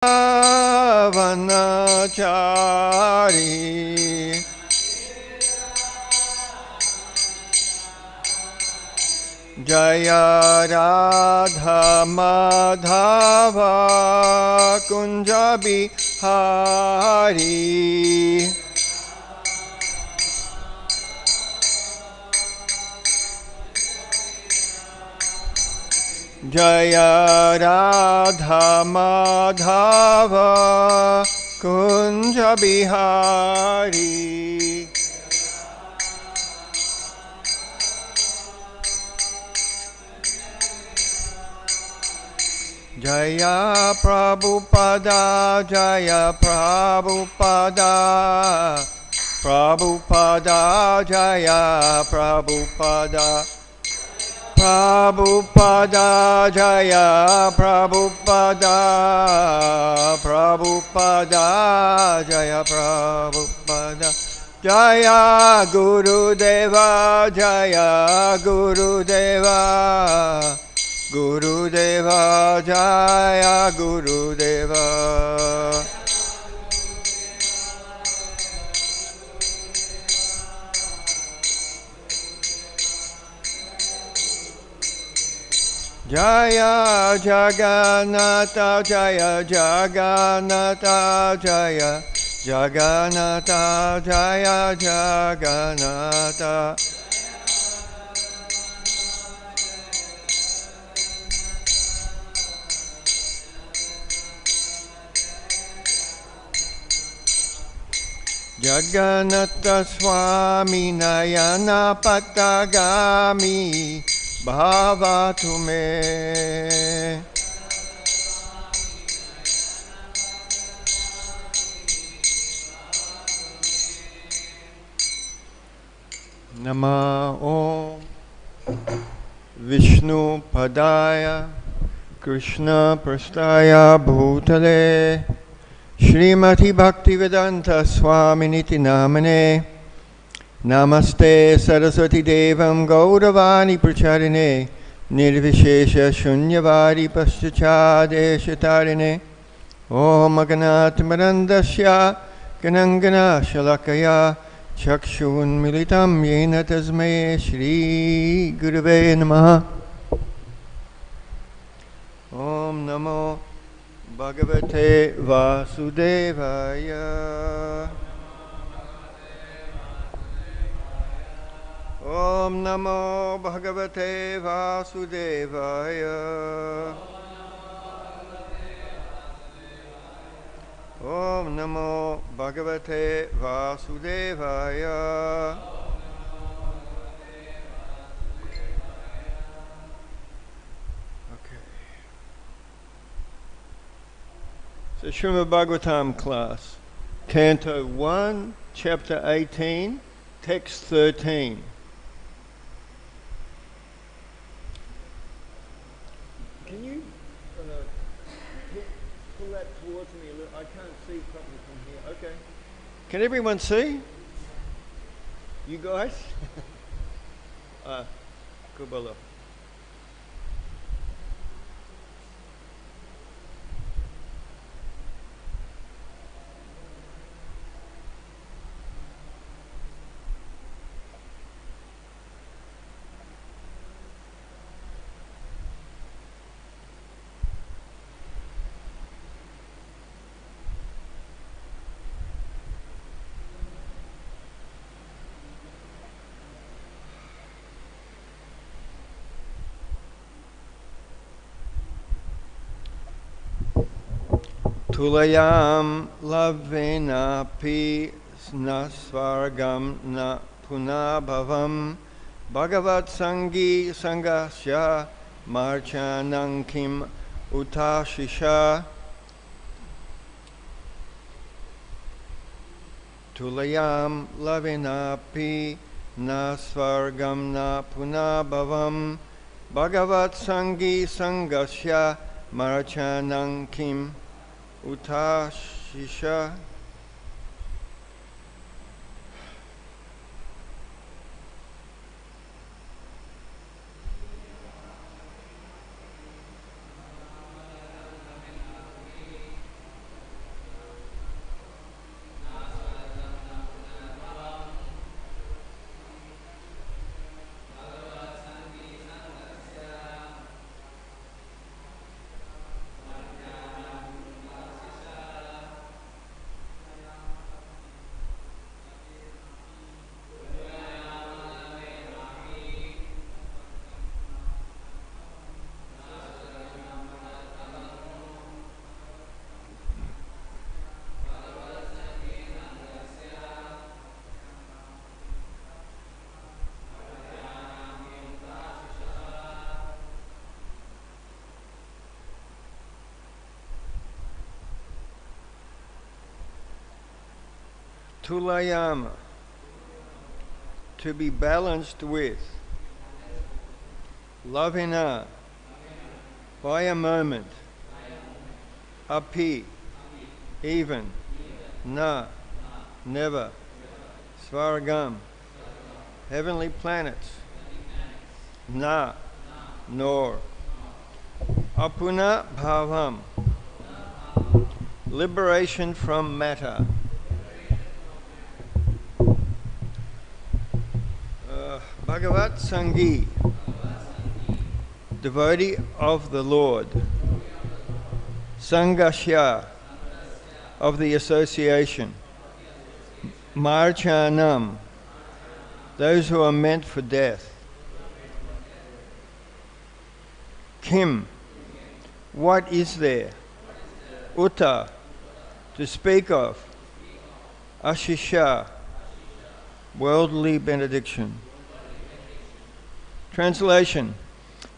vanachari Jaya Radha Madhava Kunja Bihari Jaya Radha Madhava Kunja Bihari Jaya Prabhupada Jaya Prabhupada Prabhupada Jaya Prabhupada Prabhupada Jaya Prabhupada Prabhupada Jaya Prabhupada Jaya Gurudeva Jaya Gurudeva Gurudeva Jaya Gurudeva Jaya Jagannatha Jaya Jagannatha Jaya Jagannatha Jaya Jagannatha Jagannatha Swami Nayana Patagami Bhavatu me Nama Om Vishnu Padaya Krishna Prastaya Bhutale Srimati Bhaktivedanta Swaminiti Namane Namaste Saraswati Devam Gauravani Pracharine Nirvishesha Shunyavadi Paschachadeshatarine Om Aganat Marandasya Ganangana Shalakaya Chakshun Militam Yena Tasmaye Shri Gurave Namaha Om Namo Bhagavate Vasudevaya Om Namo Bhagavate Vasudevaya Om Namo Bhagavate Vasudevaya Okay. So Srimad Bhagavatam class, Canto 1, Chapter 18, Text 13. Can you pull that towards me a little? I can't see properly from here. Okay. Can everyone see? You guys? Kubala. Tulayāma lavenāpi na svargam nāpunar-bhavam bhagavat-saṅgī-saṅgasya martyānāṁ utāśiṣaḥ tulayāma lavenāpi na svargam nāpunar-bhavam bhagavat-saṅgī-saṅgasya martyānāṁ utāśiṣaḥ. tulayāma, to be balanced with, lavena, by a moment, api, even, na, never, svargam, heavenly planets, na, nor, apunaḥ-bhavam, liberation from matter, bhagavat-saṅgī, devotee of the Lord, saṅgasya, of the association, martyānāṁ, those who are meant for death, kim, what is there, uta, to speak of, āśiṣaḥ, worldly benediction. Translation: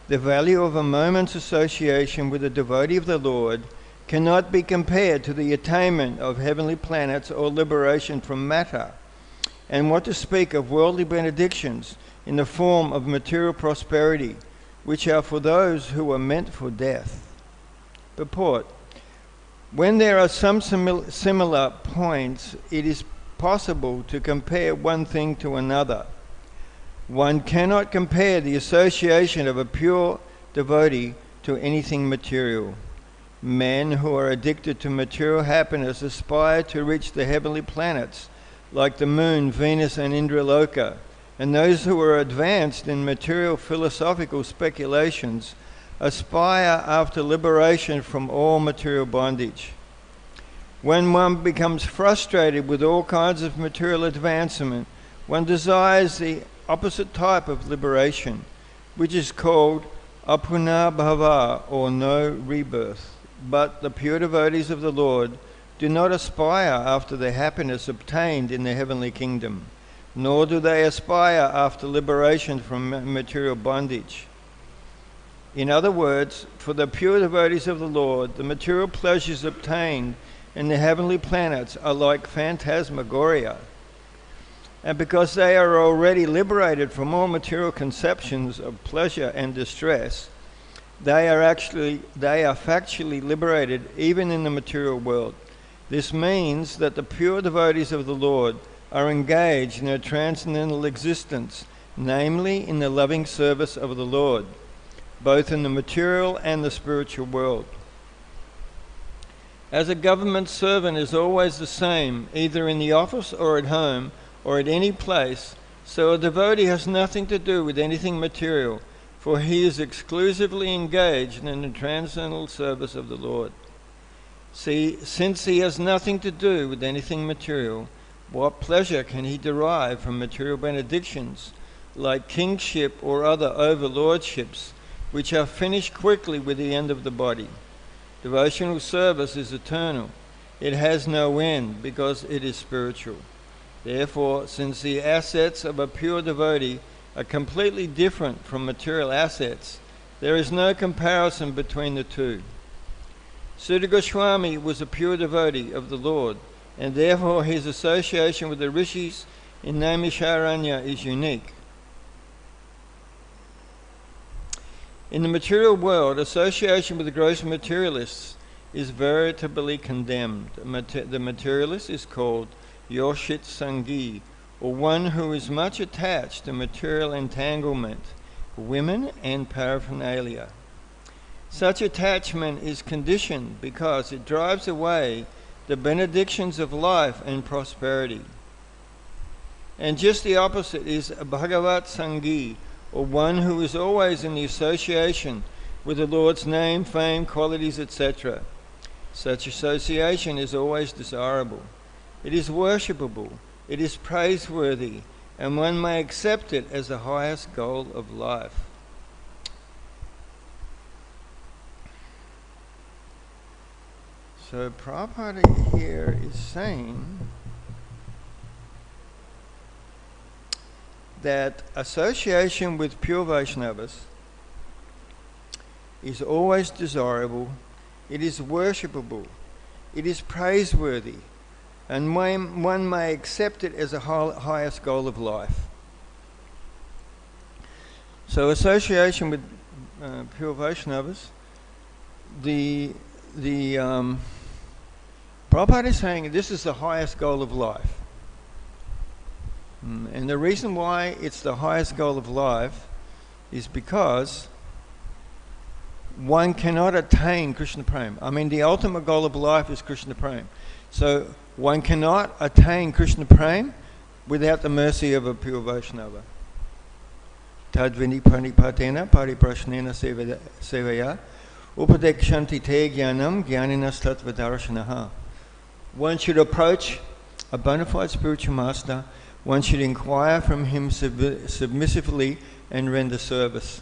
the value of a moment's association with a devotee of the Lord cannot be compared to the attainment of heavenly planets or liberation from matter, and what to speak of worldly benedictions in the form of material prosperity, which are for those who are meant for death. Purport: when there are some similar points, it is possible to compare one thing to another. One cannot compare the association of a pure devotee to anything material. Men who are addicted to material happiness aspire to reach the heavenly planets, like the moon, Venus, and Indraloka, and those who are advanced in material philosophical speculations aspire after liberation from all material bondage. When one becomes frustrated with all kinds of material advancement, one desires the opposite type of liberation, which is called apunar-bhava, or no rebirth. But the pure devotees of the Lord do not aspire after the happiness obtained in the heavenly kingdom, nor do they aspire after liberation from material bondage. In other words, for the pure devotees of the Lord, the material pleasures obtained in the heavenly planets are like phantasmagoria. And because they are already liberated from all material conceptions of pleasure and distress, they are factually liberated even in the material world. This means that the pure devotees of the Lord are engaged in a transcendental existence, namely in the loving service of the Lord, both in the material and the spiritual world. As a government servant is always the same, either in the office or at home, or at any place, so a devotee has nothing to do with anything material, for he is exclusively engaged in the transcendental service of the Lord. See, since he has nothing to do with anything material, what pleasure can he derive from material benedictions, like kingship or other overlordships, which are finished quickly with the end of the body? Devotional service is eternal. It has no end, because it is spiritual. Therefore, since the assets of a pure devotee are completely different from material assets, there is no comparison between the two. Sūta Gosvāmī was a pure devotee of the Lord, and therefore his association with the rishis in Naimisharanya is unique. In the material world, association with the gross materialists is veritably condemned. The materialist is called yoṣit-saṅgī, or one who is much attached to material entanglement, women and paraphernalia. Such attachment is conditioned because it drives away the benedictions of life and prosperity. And just the opposite is a bhagavat-saṅgī, or one who is always in the association with the Lord's name, fame, qualities, etc. Such association is always desirable. It is worshipable, it is praiseworthy, and one may accept it as the highest goal of life. So Prabhupada here is saying that association with pure Vaishnavas is always desirable, it is worshipable, it is praiseworthy, and one may accept it as a highest goal of life. So association with pure Vaishnavas, the Prabhupada is saying this is the highest goal of life. And the reason why it's the highest goal of life is because one cannot attain Krishna Prema. I mean, the ultimate goal of life is Krishna Prema. So one cannot attain Krishna Prema without the mercy of a pure Vaishnava. Tadvini pranipatena pariprashnena sevaya upadekshanti te jnanam jnaninas tattva-darshanaha. One should approach a bona fide spiritual master. One should inquire from him submissively and render service.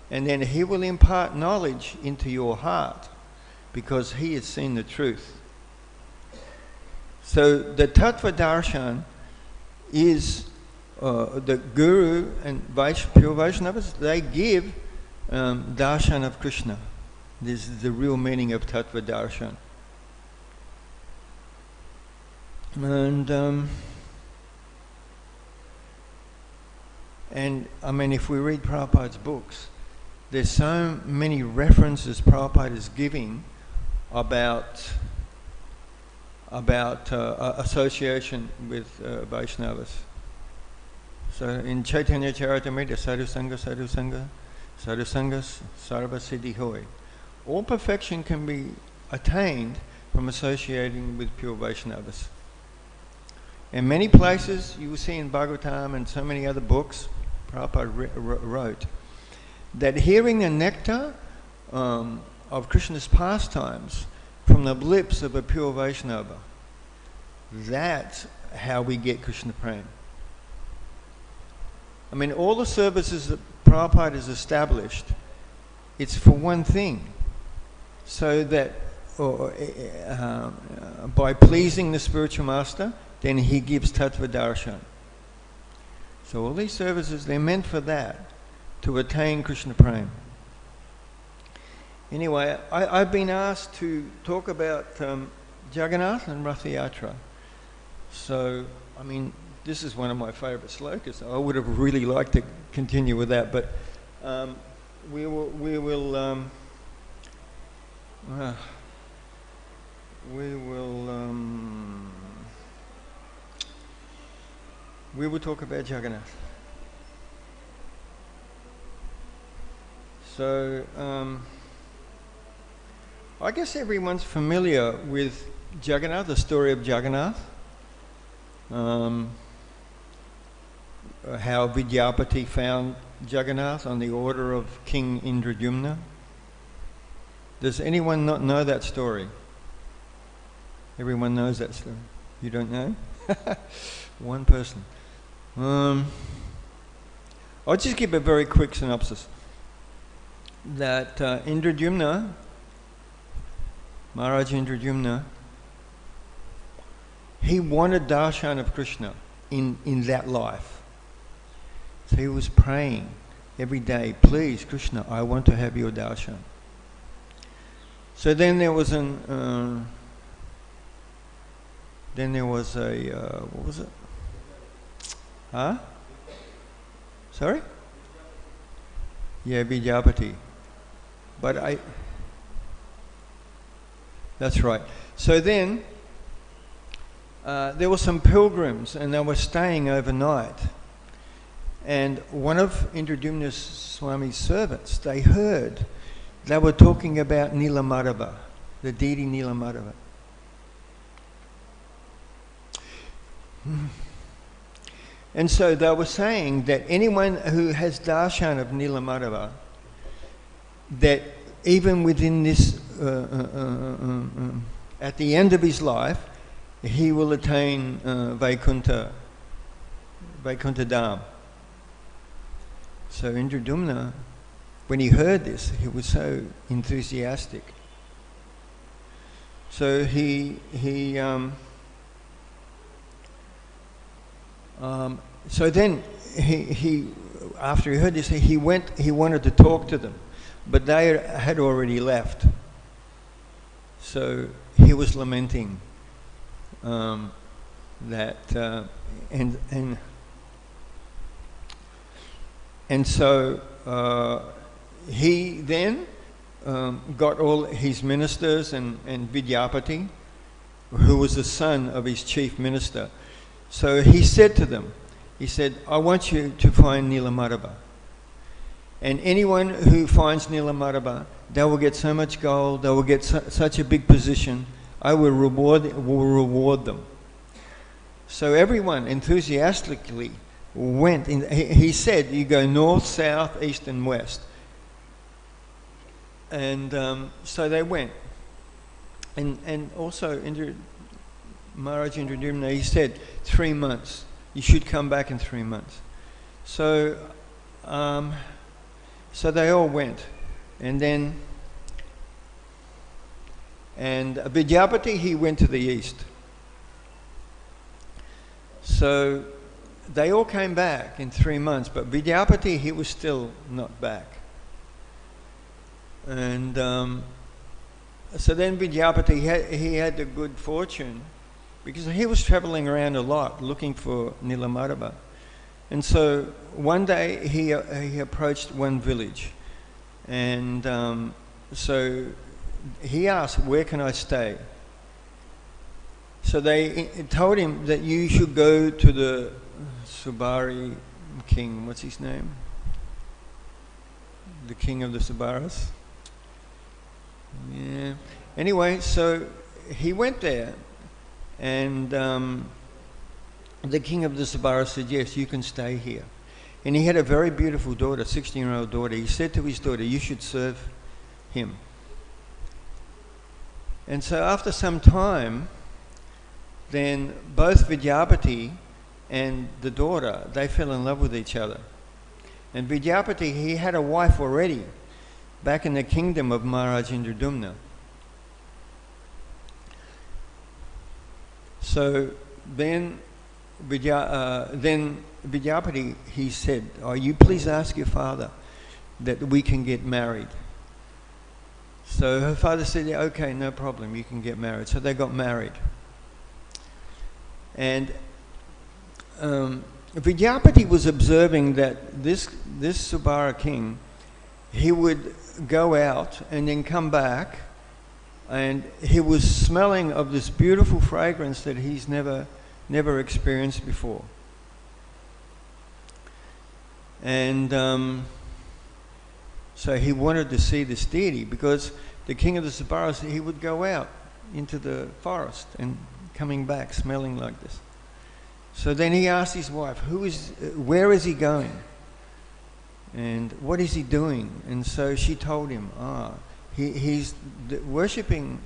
And then he will impart knowledge into your heart because he has seen the truth. So the Tattva Darshan is the Guru and pure Vaishnavas, they give Darshan of Krishna. This is the real meaning of Tattva Darshan. And I mean, if we read Prabhupada's books, there's so many references Prabhupada is giving about association with Vaishnavas. So in Chaitanya Charitamrita, sadhu sangha, sadhu sangha, sadhu sangas, sarva siddhi hoy. All perfection can be attained from associating with pure Vaishnavas. In many places, you will see in Bhagavatam and so many other books, Prabhupada wrote, that hearing the nectar of Krishna's pastimes from the lips of a pure Vaishnava, that's how we get Krishna Prema. I mean, all the services that Prabhupada has established, it's for one thing, so that by pleasing the spiritual master, then he gives Tattva Darshan. So all these services, they're meant for that, to attain Krishna Prema. Anyway, I've been asked to talk about Jagannath and Ratha Yatra. So, I mean, this is one of my favourite slokas. I would have really liked to continue with that, but we will talk about Jagannath. So, I guess everyone's familiar with Jagannath, the story of Jagannath. How Vidyapati found Jagannath on the order of King Indradyumna. Does anyone not know that story? Everyone knows that story. You don't know? One person. I'll just give a very quick synopsis. That Indradyumna, Maharaj Indradyumna, he wanted darshan of Krishna in that life. So he was praying every day, please Krishna, I want to have your darshan. So then there was what was it? Huh? Sorry? Yeah, Vidyapati. But that's right. So then, there were some pilgrims and they were staying overnight. And one of Indradyumna Swami's servants, they heard, they were talking about Nilamadhava, the deity Nilamadhava. And so they were saying that anyone who has darshan of Nilamadhava, that even within this, at the end of his life, he will attain Vaikuntha Dham. So Indradyumna, when he heard this, he was so enthusiastic. So so then he after he heard this, he wanted to talk to them, but they had already left. So he was lamenting. And so he then got all his ministers and Vidyapati, who was the son of his chief minister. So he said to them, he said, I want you to find Nīlamadhava. And anyone who finds Nīlamadhava, they will get so much gold, they will get such a big position, I will reward them. So everyone enthusiastically went. He said, you go north, south, east and west. And so they went. And also Maharaj Indradyumna, he said, 3 months. You should come back in 3 months. So they all went. And Vidyapati, he went to the east. So they all came back in 3 months, but Vidyapati, he was still not back. And so then Vidyapati, he had the good fortune, because he was traveling around a lot looking for Nīlamadhava. And so one day he approached one village, and so he asked, where can I stay? So they told him that you should go to the Subari king. What's his name? The king of the Subaras. Yeah. Anyway, so he went there, and the king of the Subaras said, yes, you can stay here. And he had a very beautiful daughter, 16-year-old daughter. He said to his daughter, you should serve him. And so after some time, then both Vidyapati and the daughter, they fell in love with each other. And Vidyapati, he had a wife already back in the kingdom of Maharaj Indradyumna. So then Vidyapati, he said, oh, you please ask your father that we can get married. So her father said, yeah, okay, no problem, you can get married. So they got married. And Vidyapati was observing that this Subara king, he would go out and then come back, and he was smelling of this beautiful fragrance that he's never experienced before. And so he wanted to see this deity, because the king of the Subaras, he would go out into the forest and coming back smelling like this. So then he asked his wife, where is he going? And what is he doing? And so she told him, he's worshipping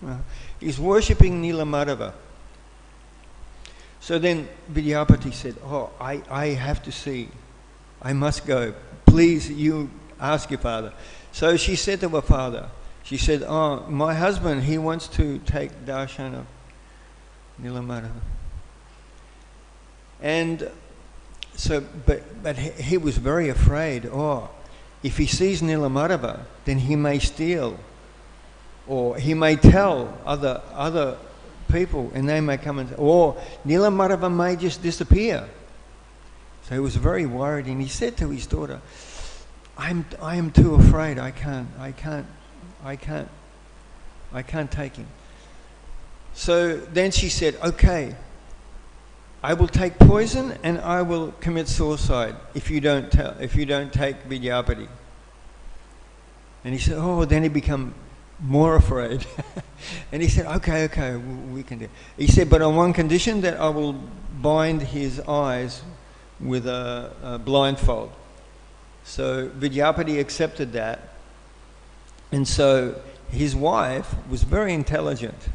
Nīlamadhava. So then Vidyapati said, I have to see. I must go. Please, you ask your father. So she said to her father, she said, my husband, he wants to take darshan of Nīlamadhava. And so, but he was very afraid. If he sees Nīlamadhava, then he may steal, or he may tell other people, and they may come or Nīlamadhava may just disappear. So he was very worried, and he said to his daughter, I am too afraid. I can't take him. So then she said, okay, I will take poison and I will commit suicide if you don't take Vidyapati. And he said, then he became more afraid. And he said, okay, we can do it. He said, but on one condition, that I will bind his eyes with a blindfold. So Vidyapati accepted that. And so his wife was very intelligent.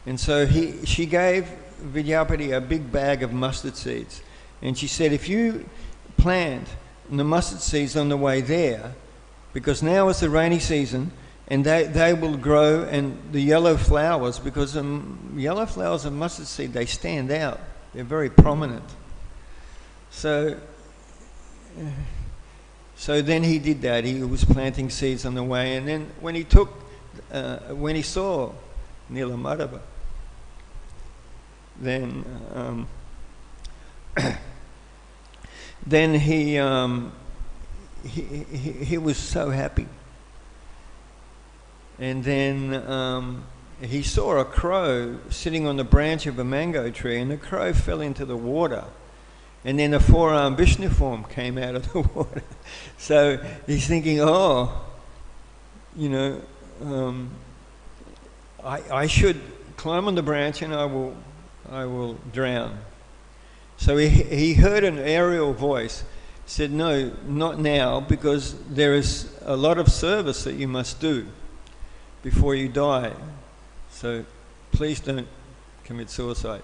And so she gave Vidyapati a big bag of mustard seeds. And she said, if you plant the mustard seeds on the way there, because now it's the rainy season, and they will grow, and the yellow flowers, because the yellow flowers of mustard seed, they stand out. They're very prominent. So then he did that. He was planting seeds on the way, and then when he took when he saw Nila-madhava, then then he was so happy. And then he saw a crow sitting on the branch of a mango tree, and the crow fell into the water. And then a four-armed Vishnu form came out of the water. So he's thinking, oh, you know, I should climb on the branch and I will drown. So he heard an aerial voice, said, no, not now, because there is a lot of service that you must do before you die. So please don't commit suicide.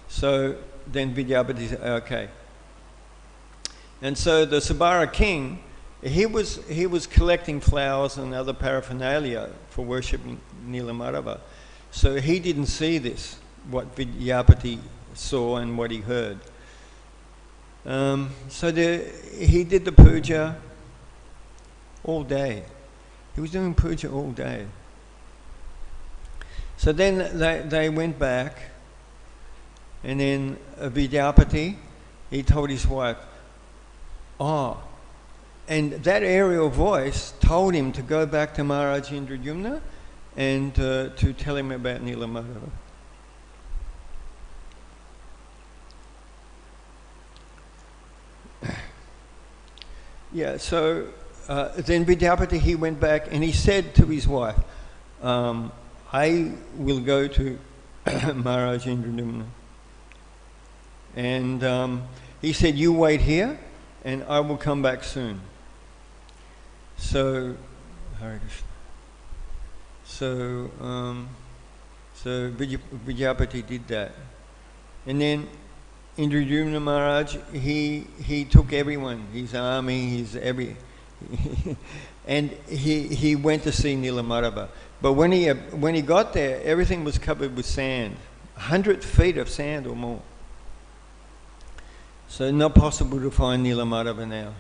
So then Vidyapati said, okay. And so the Sabara king, he was collecting flowers and other paraphernalia for worshipping Nila-madhava. So he didn't see this, what Vidyapati saw and what he heard. So he did the puja all day. He was doing puja all day. So then they went back, and then Vidyapati, he told his wife, oh, and that aerial voice told him to go back to Maharaj Indradyumna and to tell him about Nila-madhava. Yeah, so then Vidyapati, he went back and he said to his wife, I will go to Maharaj Indradyumna. And he said, you wait here and I will come back soon. So, Hare Krishna. So Vidyapati did that. And then Indradyumna Maharaj, he took everyone, his army, and he went to see Nila-madhava. But when he got there, everything was covered with sand, 100 feet of sand or more. So not possible to find Nila-madhava now.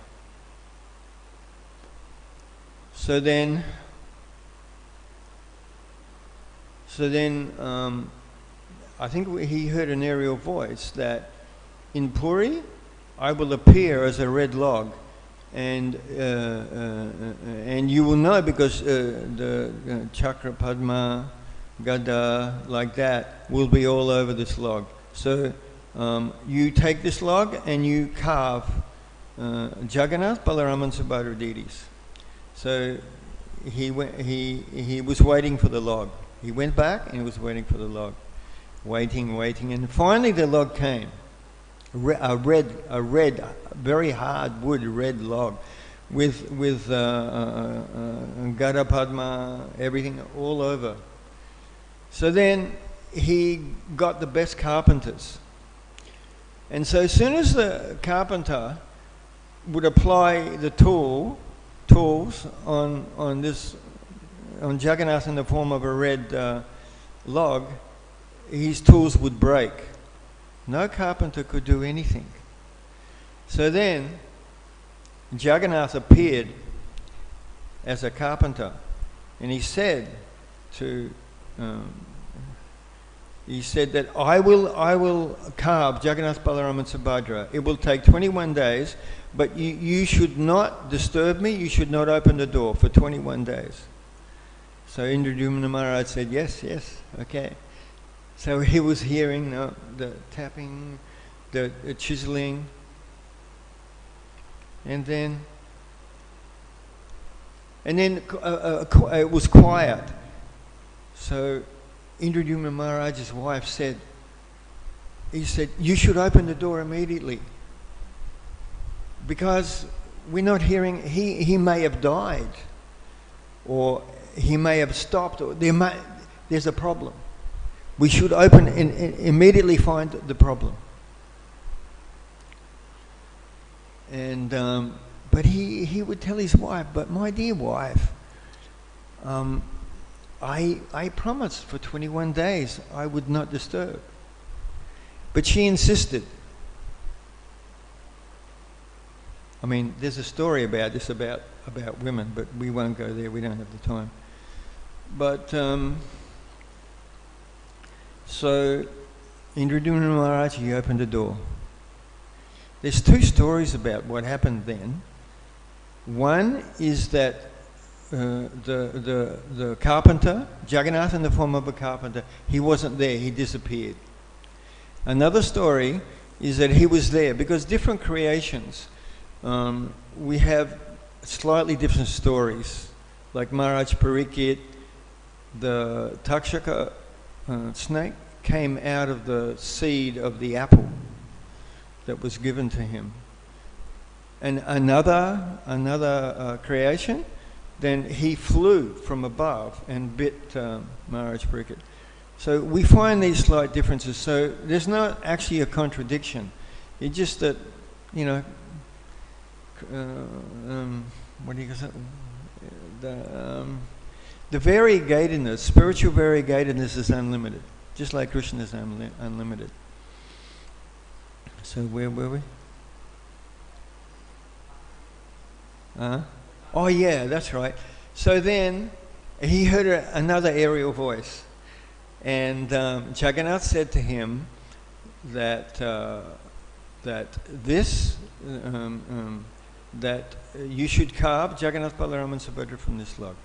So then I think he heard an aerial voice that in Puri, I will appear as a red log, and you will know because the chakra, padma, gada, like that, will be all over this log. So you take this log and you carve Jagannath, Balaram and Subhadra deities. So he was waiting for the log. He went back and he was waiting for the log. Waiting, and finally the log came. A red, very hard wood red log, with Gada Padma, everything all over. So then he got the best carpenters, and so as soon as the carpenter would apply the tools on Jagannath in the form of a red log, his tools would break. No carpenter could do anything. So then Jagannath appeared as a carpenter, and he said that I will carve Jagannath, Balaram and Subhadra. It will take 21 days, but you should not disturb me, you should not open the door for 21 days. So Indradyumna Maharaj said, yes, okay. So he was hearing the tapping, the chiseling, and then it was quiet. So Indradyumna Maharaj's wife said, you should open the door immediately, because we're not hearing, he may have died, or he may have stopped, or there's a problem. We should open and immediately find the problem. And but he would tell his wife, but my dear wife, I promised for 21 days I would not disturb. But she insisted. I mean, there's a story about this about women, but we won't go there. We don't have the time. But so Indraloka Maharaj, he opened the door. There's two stories about what happened then. One is that the carpenter, Jagannath in the form of a carpenter, he wasn't there, he disappeared. Another story is that he was there, because different creations, we have slightly different stories. Like Maharaj Parikshit, the Takshaka snake came out of the seed of the apple that was given to him. And another creation, then he flew from above and bit Maharaj Parikshit. So we find these slight differences. So there's not actually a contradiction. It's just that, you know, what do you say? The variegatedness, spiritual variegatedness is unlimited, just like Krishna is unlimited. So where were we? Oh yeah, that's right. So then he heard another aerial voice, and Jagannath said to him that that you should carve Jagannath, Balaram and Subhadra from this log.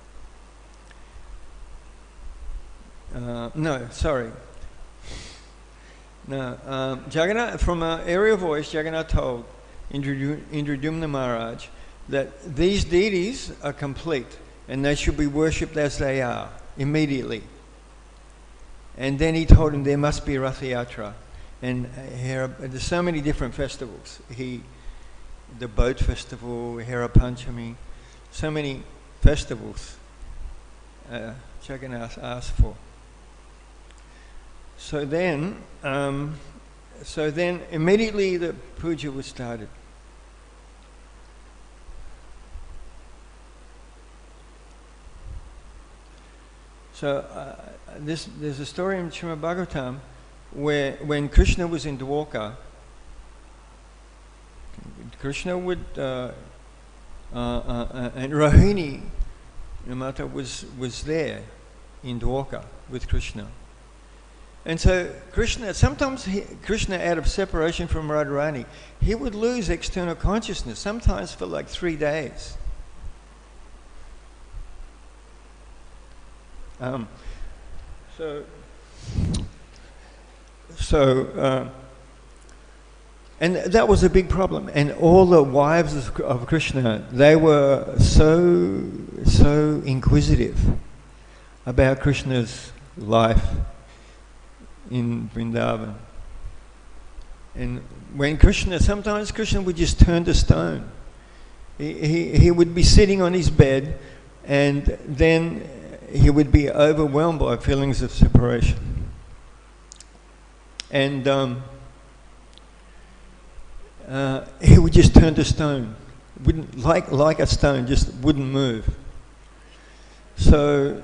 Jagannath, from an aerial voice, Jagannath told Indraloka Maharaj that these deities are complete and they should be worshipped as they are immediately. And then he told him there must be a Ratha Yatra, and there's so many different festivals. The boat festival, Hera Panchami, so many festivals Jagannath asked for. So then immediately the puja was started. So there's a story in Srimad Bhagavatam where when Krishna was in Dwarka, Krishna would and Rohini Mata was there in Dwarka with Krishna. And so sometimes Krishna, out of separation from Radharani, he would lose external consciousness, sometimes for like 3 days. And that was a big problem. And all the wives of Krishna, they were so inquisitive about Krishna's life in Vrindavan. And when sometimes Krishna would just turn to stone. He would be sitting on his bed, and then he would be overwhelmed by feelings of separation. And he would just turn to stone, wouldn't like a stone, just wouldn't move. So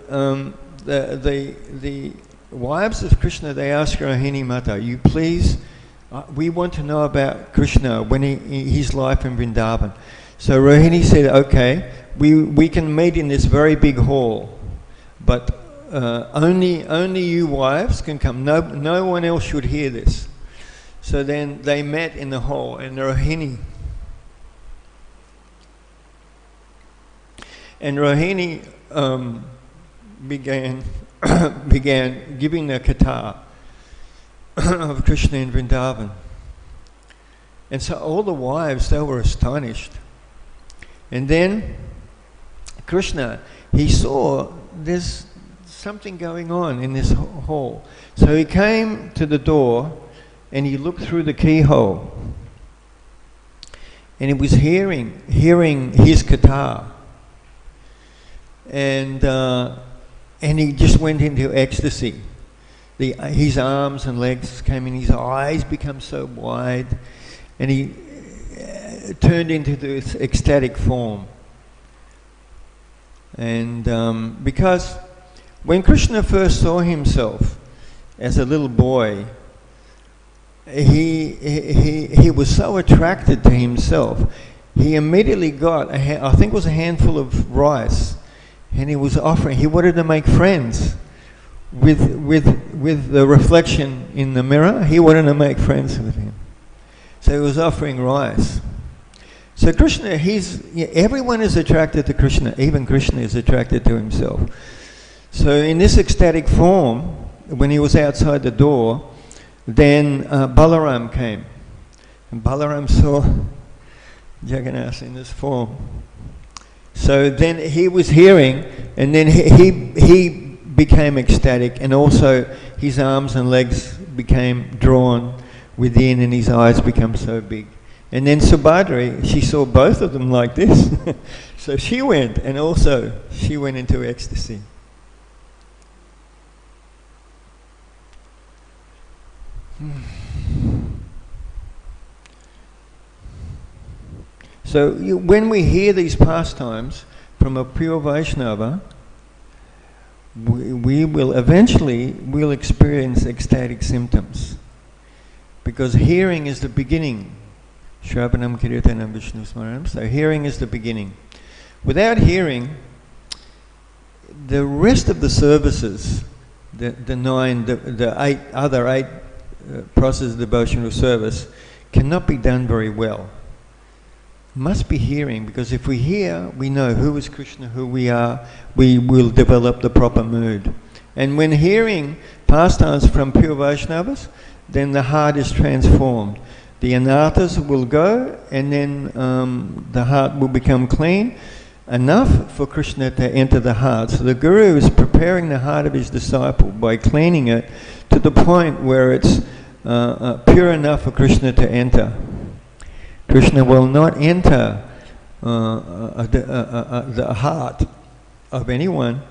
the wives of Krishna, they asked Rohini Mata, "You please, we want to know about Krishna when his life in Vrindavan." So Rohini said, "Okay, we can meet in this very big hall, but only you wives can come. No one else should hear this." So then they met in the hall, and Rohini began giving the katha of Krishna in Vrindavan. And so all the wives, they were astonished. And then Krishna, he saw there's something going on in this hall. So he came to the door and he looked through the keyhole, and he was hearing his katha. And he just went into ecstasy. His arms and legs came in, his eyes became so wide, and he turned into this ecstatic form. And because when Krishna first saw himself as a little boy, he was so attracted to himself, he immediately got I think it was a handful of rice, and he was offering. He wanted to make friends with the reflection in the mirror. He wanted to make friends with him, so he was offering rice. So Krishna, everyone is attracted to Krishna. Even Krishna is attracted to himself. So in this ecstatic form, when he was outside the door, then Balaram came. And Balaram saw Jagannath in this form. So then he was hearing, and then he became ecstatic, and also his arms and legs became drawn within, and his eyes became so big. And then Subhadra, she saw both of them like this. So she went, and also she went into ecstasy. So when we hear these pastimes from a pure Vaishnava, we will eventually experience ecstatic symptoms, because hearing is the beginning. Shravanam Kirtanam Vishnu Smaranam. So hearing is the beginning. Without hearing, the rest of the services, the other eight processes of devotional service, cannot be done very well. Must be hearing, because if we hear, we know who is Krishna, who we are, we will develop the proper mood. And when hearing pastimes from pure Vaishnavas, then the heart is transformed. The anarthas will go, and then the heart will become clean enough for Krishna to enter the heart. So the Guru is preparing the heart of his disciple by cleaning it to the point where it's pure enough for Krishna to enter. Krishna will not enter the heart of anyone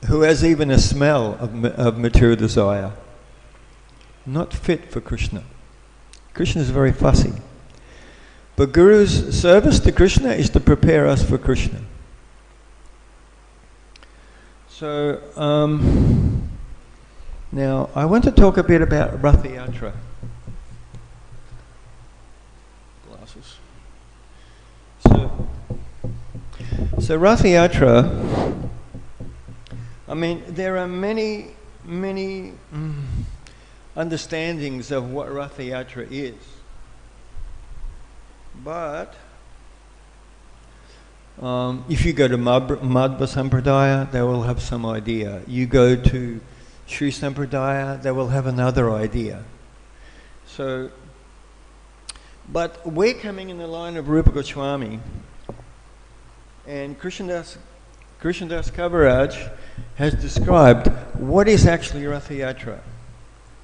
who has even a smell of material desire. Not fit for Krishna. Krishna is very fussy. But Guru's service to Krishna is to prepare us for Krishna. So, now I want to talk a bit about Rath Yatra. Glasses. So Rath Yatra, I mean, there are many understandings of what Rath Yatra is. But if you go to Madhva Sampradaya, they will have some idea. You go to Sri Sampradaya, they will have another idea. So, but we're coming in the line of Rupa Gosvāmī, and Krishnadas Kaviraj has described what is actually Rath Yatra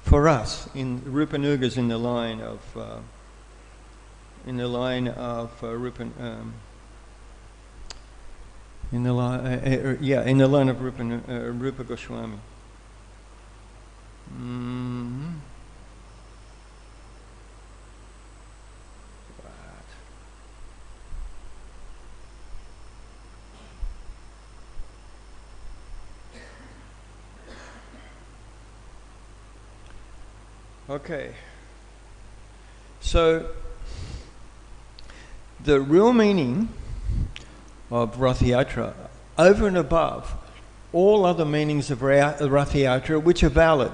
for us. In Rupanuga's in the line of Rupa, in the line of Rupa Gosvāmī. Okay. So the real meaning of Rath Yatra, over and above all other meanings of Rath Yatra, which are valid,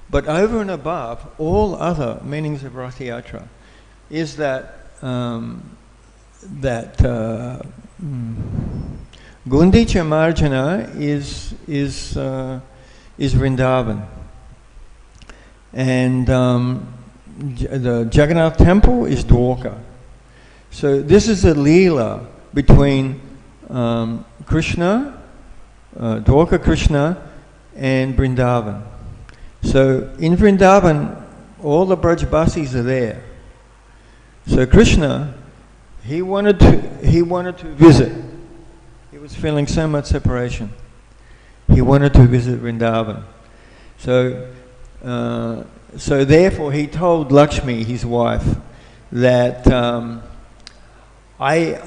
but over and above all other meanings of Rath Yatra, is that Gundicha Marjana is Vrindavan, and the Jagannath temple is Dwarka. So this is a leela between Krishna, Dwarka Krishna, and Vrindavan. So in Vrindavan, all the Brajbasis are there. So Krishna, he wanted to visit. He was feeling so much separation. He wanted to visit Vrindavan. So therefore he told Lakshmi, his wife, that I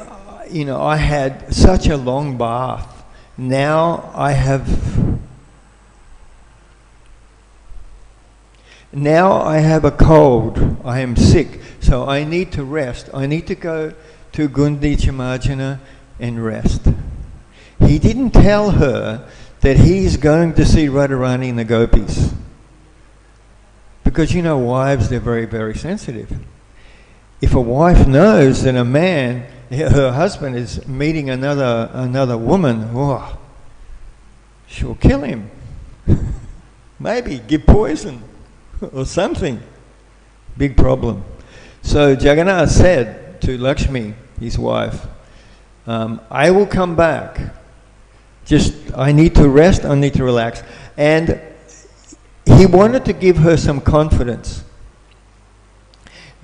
had such a long bath. Now I have a cold. I am sick, so I need to rest. I need to go to Gundicha Marjana and rest. he didn't tell her that he's going to see Radharani and the gopis. Because wives, they're very, very sensitive. If a wife knows that a man, her husband, is meeting another woman, she'll kill him. Maybe give poison or something. Big problem. So Jagannath said to Lakshmi, his wife, I will come back. I need to rest, I need to relax. And he wanted to give her some confidence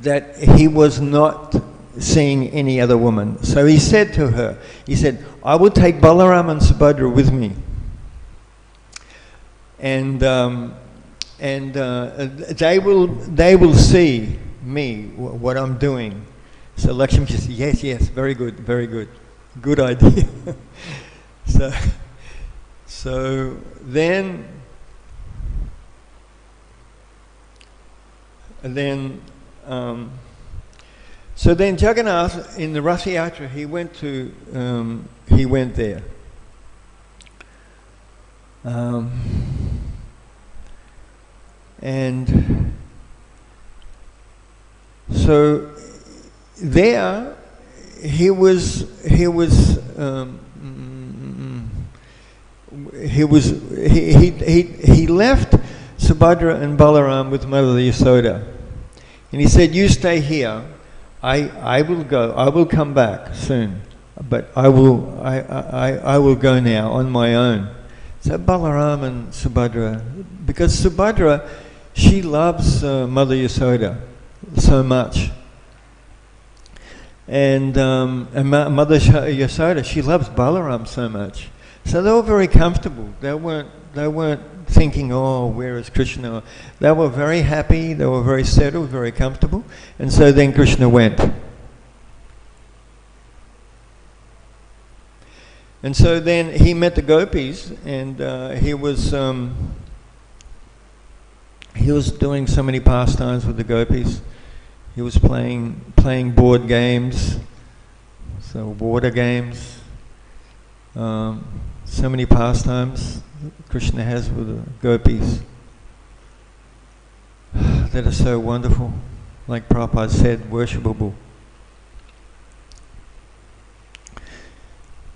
that he was not seeing any other woman. So he said to her, I will take Balaram and Subhadra with me. And they will see me, what I'm doing. So Lakshmi says, yes, very good. Good idea. So then Jagannath in the Rath Yatra, he went there. And so there he left Subhadra and Balaram with Mother Yasoda, and he said, "You stay here. I will go. I will come back soon, but I will go now on my own." So Balaram and Subhadra, because Subhadra, she loves Mother Yasoda so much, and Mother Yasoda, she loves Balaram so much. So they were very comfortable. They weren't thinking, "Oh, where is Krishna?" They were very happy. They were very settled, very comfortable. And so then Krishna went. And so then he met the gopis, and he was doing so many pastimes with the gopis. He was playing board games, so water games. So many pastimes Krishna has with the gopis that are so wonderful, like Prabhupada said, worshipable.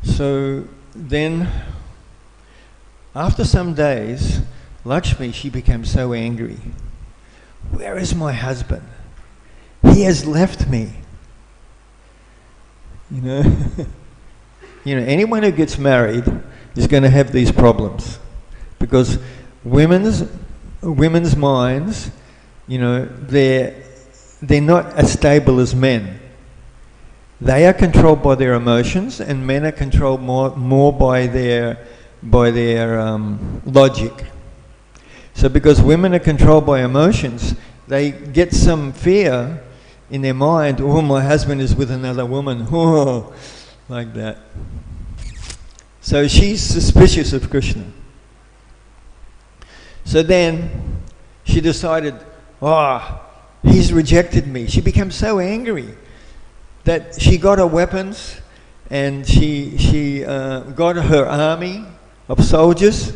So then, after some days, Lakshmi, she became so angry. Where is my husband? He has left me. Anyone who gets married is going to have these problems, because women's minds, they're not as stable as men. They are controlled by their emotions, and men are controlled more by their logic. So because women are controlled by emotions, they get some fear in their mind. Oh, my husband is with another woman. Oh, like that. So she's suspicious of Krishna. So then she decided, he's rejected me. She became so angry that she got her weapons, and she got her army of soldiers,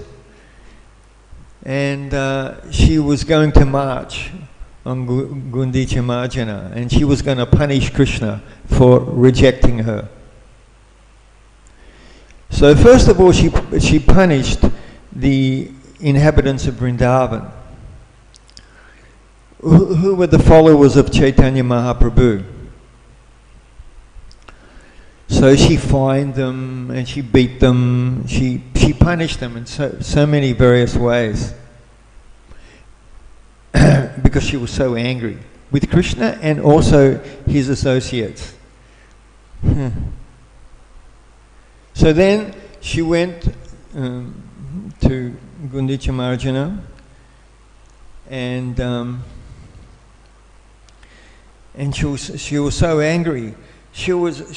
and she was going to march on Gundicha Marjana, and she was going to punish Krishna for rejecting her. So first of all, she punished the inhabitants of Vrindavan, who were the followers of Chaitanya Mahaprabhu. So she fined them, and she beat them. She punished them in so many various ways because she was so angry with Krishna and also his associates. So then she went to Gundicha Marjana, and she was so angry. She was what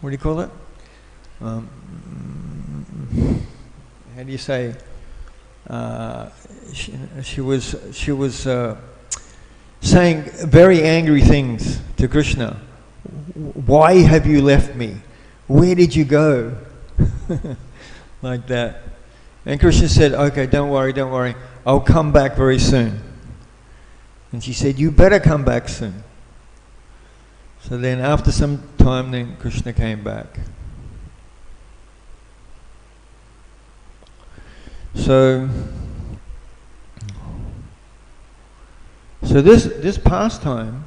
do you call it? How do you say? She was saying very angry things to Krishna. Why have you left me? where did you go? Like that. And Krishna said, okay, don't worry, I'll come back very soon. And she said, you better come back soon. So then after some time, then Krishna came back. So this pastime,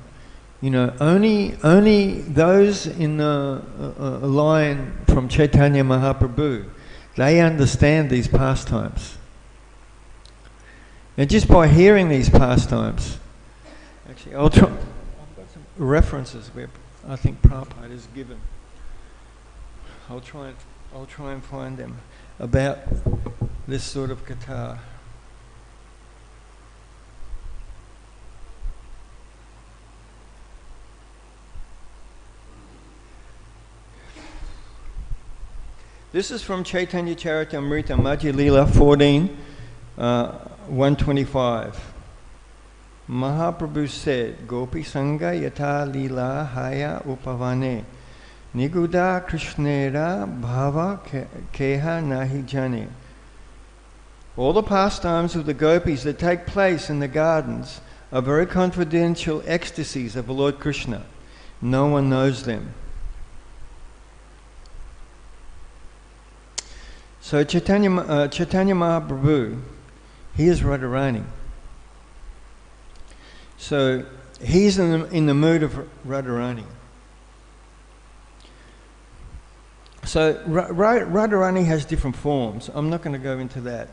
you know, only those in the line from Chaitanya Mahaprabhu, they understand these pastimes. And just by hearing these pastimes, actually, I've got some references where I think Prabhupada is given. I'll try and find them about this sort of katha. This is from Chaitanya Charitamrita, Madhya Lila 14, 125. Mahaprabhu said, Gopi Sangha Yata Lila Haya Upavane Niguda Krishnera Bhava Keha Nahi Jane. All the pastimes of the gopis that take place in the gardens are very confidential ecstasies of the Lord Krishna. No one knows them. So Chaitanya Mahaprabhu, he is Radharani. So he's in the mood of Radharani. So Radharani has different forms. I'm not going to go into that.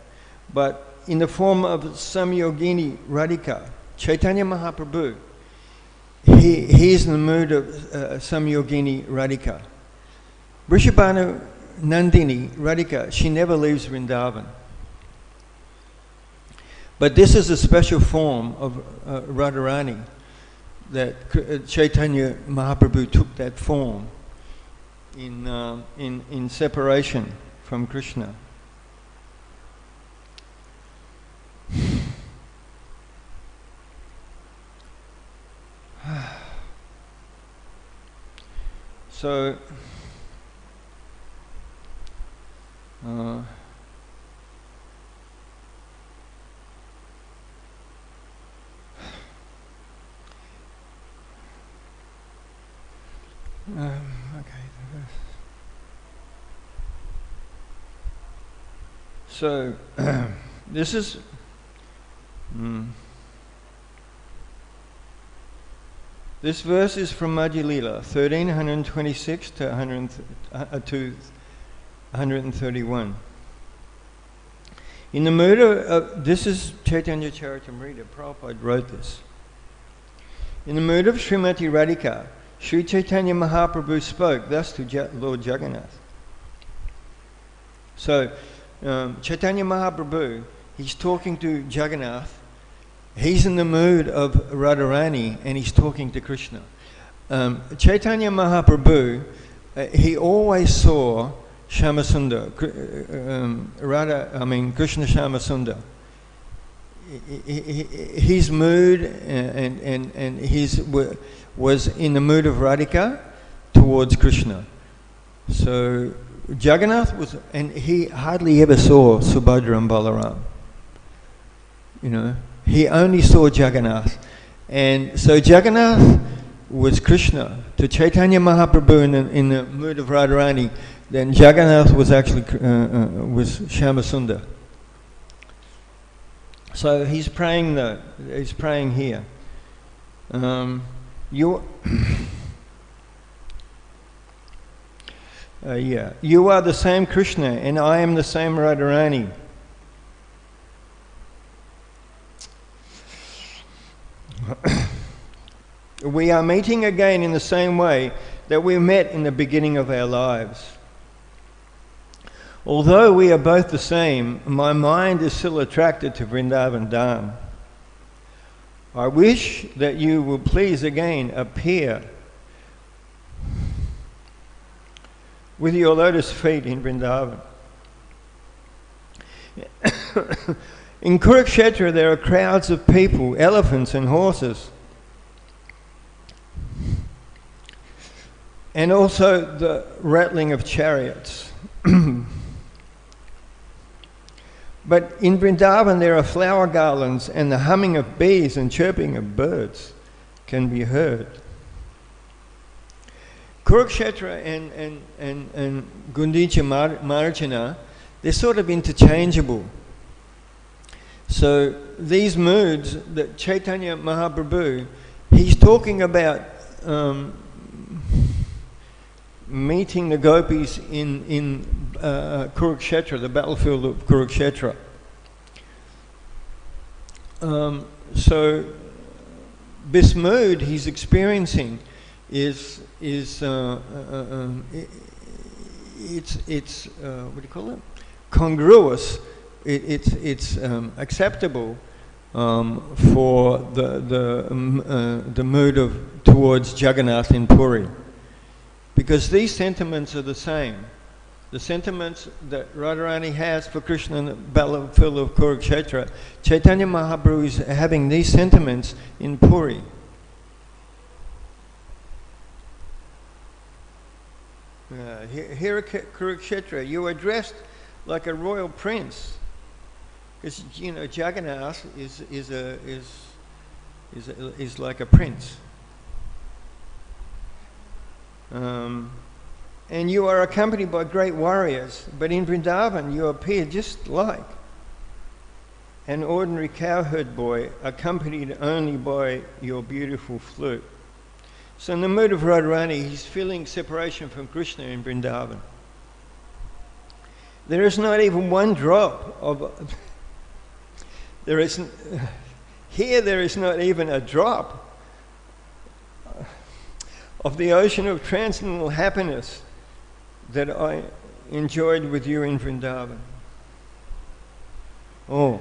But in the form of Samyogini Radhika, Chaitanya Mahaprabhu, he's in the mood of Samyogini Radhika. Vrishabhanu Nandini Radhika, she never leaves Vrindavan. But this is a special form of Radharani, that Chaitanya Mahaprabhu took that form in separation from Krishna. So okay. So this is this verse is from Madhya Lila 1326 to 131. In the mood of this is Chaitanya Charitamrita, Prabhupada wrote this. In the mood of Srimati Radhika, Sri Chaitanya Mahaprabhu spoke thus to Lord Jagannath. So Chaitanya Mahaprabhu, he's talking to Jagannath. He's in the mood of Radharani and he's talking to Krishna. Chaitanya Mahaprabhu, he always saw Shyamasundar, Krishna Shyamasundar. His mood and his was in the mood of Radhika towards Krishna. So Jagannath was, and he hardly ever saw Subhadra and Balaram. You know, he only saw Jagannath. And so Jagannath was Krishna. To Chaitanya Mahaprabhu in the mood of Radharani, then Jagannath was actually was Shyamasundar. So he's praying here. You are the same Krishna and I am the same Radharani. We are meeting again in the same way that we met in the beginning of our lives. Although we are both the same, my mind is still attracted to Vrindavan Dham. I wish that you will please again appear with your lotus feet in Vrindavan. In Kurukshetra there are crowds of people, elephants and horses. and also the rattling of chariots. But in Vrindavan there are flower garlands, and the humming of bees and chirping of birds can be heard. Kurukshetra and Gundicha Marjana, they're sort of interchangeable. So these moods that Chaitanya Mahaprabhu, he's talking about meeting the gopis in Kurukshetra, the battlefield of Kurukshetra. So this mood he's experiencing is what do you call it? Congruous. It's acceptable for the mood of towards Jagannath in Puri, because these sentiments are the same. The sentiments that Radharani has for Krishna in the battlefield of Kurukshetra, Chaitanya Mahaprabhu is having these sentiments in Puri. Here at Kurukshetra, you are dressed like a royal prince, because you know Jagannath is like a prince. And you are accompanied by great warriors, but in Vrindavan you appear just like an ordinary cowherd boy, accompanied only by your beautiful flute. So in the mood of Radharani, he's feeling separation from Krishna in Vrindavan. There is not even one drop of... there is not even a drop of the ocean of transcendental happiness that I enjoyed with you in Vrindavan. Oh,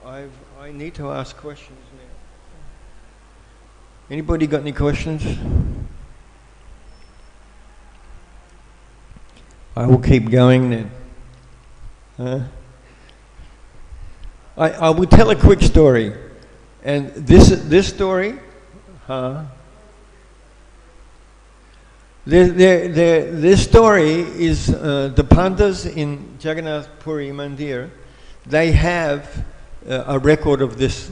I need to ask questions now. Anybody got any questions? I will keep going then. I will tell a quick story, and this story, this story is the Pandas in Jagannath Puri Mandir. They have a record of this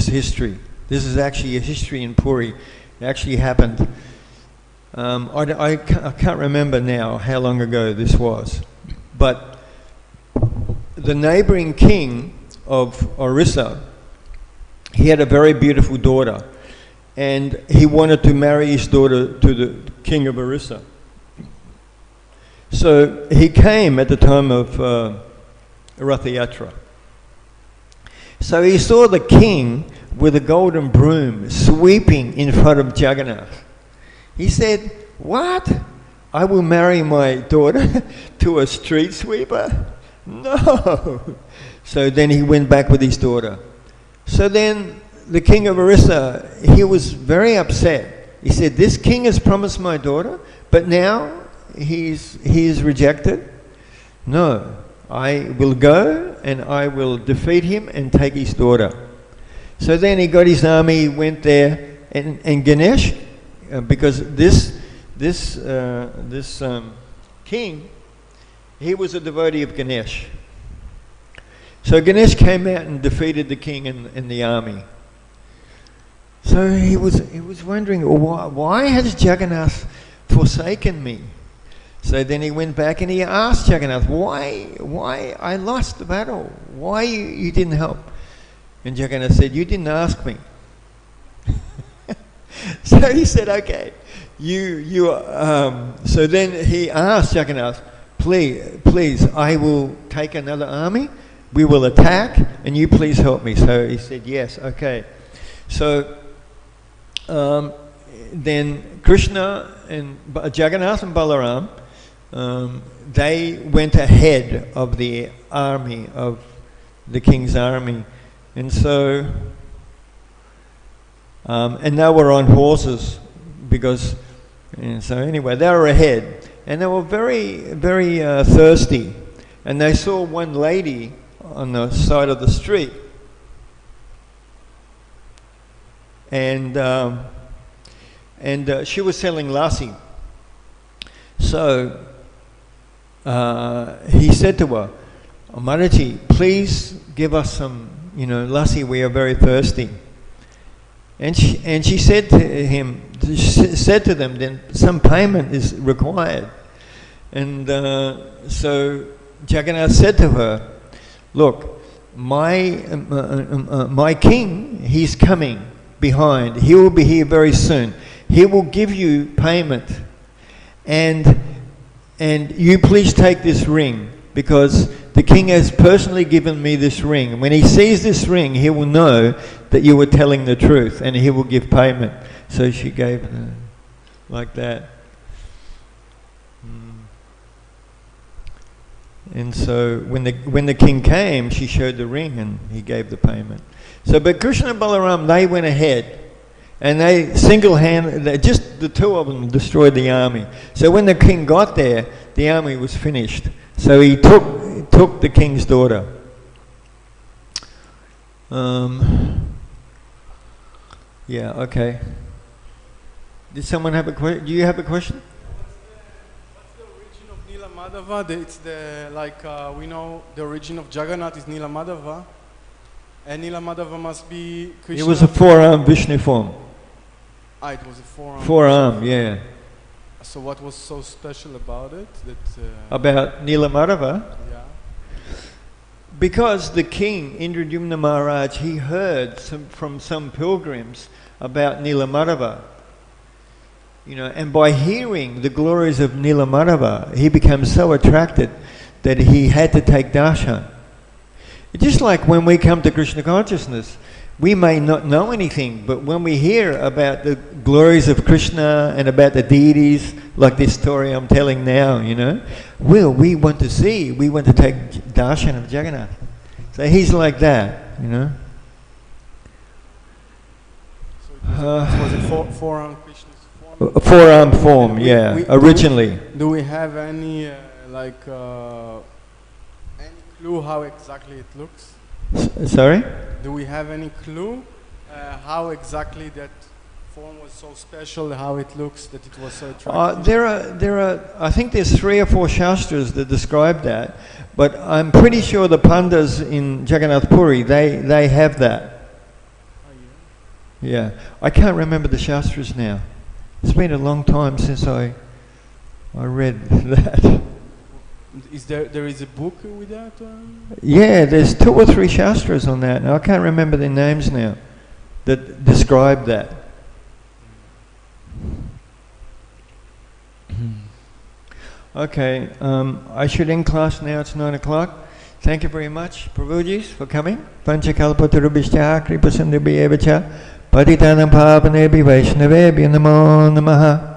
history. This is actually a history in Puri. It actually happened. I can't remember now how long ago this was, but the neighboring king of Orissa, he had a very beautiful daughter, and he wanted to marry his daughter to the king of Orissa. So he came at the time of Ratha Yatra. So he saw the king with a golden broom sweeping in front of Jagannath. He said, "What? I will marry my daughter to a street sweeper? No." So then he went back with his daughter. So then the king of Orissa, he was very upset. He said, "This king has promised my daughter, but now he is rejected. No, I will go and I will defeat him and take his daughter." So then he got his army, went there, and Ganesh, because this king, he was a devotee of Ganesh. So Ganesh came out and defeated the king and the army. So he was wondering, why has Jagannath forsaken me? So then he went back and he asked Jagannath, why I lost the battle? Why you didn't help? And Jagannath said, "You didn't ask me." So he said, "Okay, so then he asked Jagannath, please, I will take another army, we will attack, and you please help me." So he said, "Yes, okay." So then Krishna and Jagannath and Balaram, they went ahead of the army, of the king's army. And so, and they were on horses, and so anyway, they were ahead. And they were very, very thirsty. And they saw one lady on the side of the street. And she was selling lassi. So he said to her, Maharaji, please give us some, lassi, we are very thirsty. And she said to him, said to them, then some payment is required. And so Jagannath said to her, look, my king, he's coming behind. He will be here very soon. He will give you payment. And you please take this ring, because the king has personally given me this ring. When he sees this ring, he will know that you were telling the truth, and he will give payment. So she gave like that. And so when the king came, she showed the ring and he gave the payment. So but Krishna and Balaram, they went ahead and they single-handedly, just the two of them destroyed the army. So when the king got there, the army was finished. So he took the king's daughter. Yeah, okay. Did someone have a question? Do you have a question? Madhava, it's we know the origin of Jagannath is Nila Madhava, and Nila Madhava must be Krishna. It was a four-arm Vishnu form. It was a four-arm. Four-arm, yeah. So what was so special about it? About Nila Madhava? Yeah. Because the king, Indradyumna Maharaj, he heard from some pilgrims about Nila Madhava. And by hearing the glories of Nila Madhava, he became so attracted that he had to take darshan. Just like when we come to Krishna consciousness, we may not know anything, but when we hear about the glories of Krishna and about the deities, like this story I'm telling now, we want to see, we want to take darshan of Jagannath. So he's like that, So it was a four-arm Krishna. A four-arm form, originally. Do we have any any clue how exactly it looks? Sorry? Do we have any clue how exactly that form was so special, how it looks, that it was so attractive? There are. I think there's 3 or 4 shastras that describe that, but I'm pretty sure the pandas in Jagannath Puri they have that. Oh, yeah. I can't remember the shastras now. It's been a long time since I read that. Is there is a book with that? Yeah, there's 2 or 3 shastras on that. Now, I can't remember their names now that describe that. Okay, I should end class now. It's 9 o'clock. Thank you very much, Prabhujis, for coming. Panchakalpatarubhishya kripasindhubhyevacha patitanam pavanebhi vaishnavebhyo namo namaha.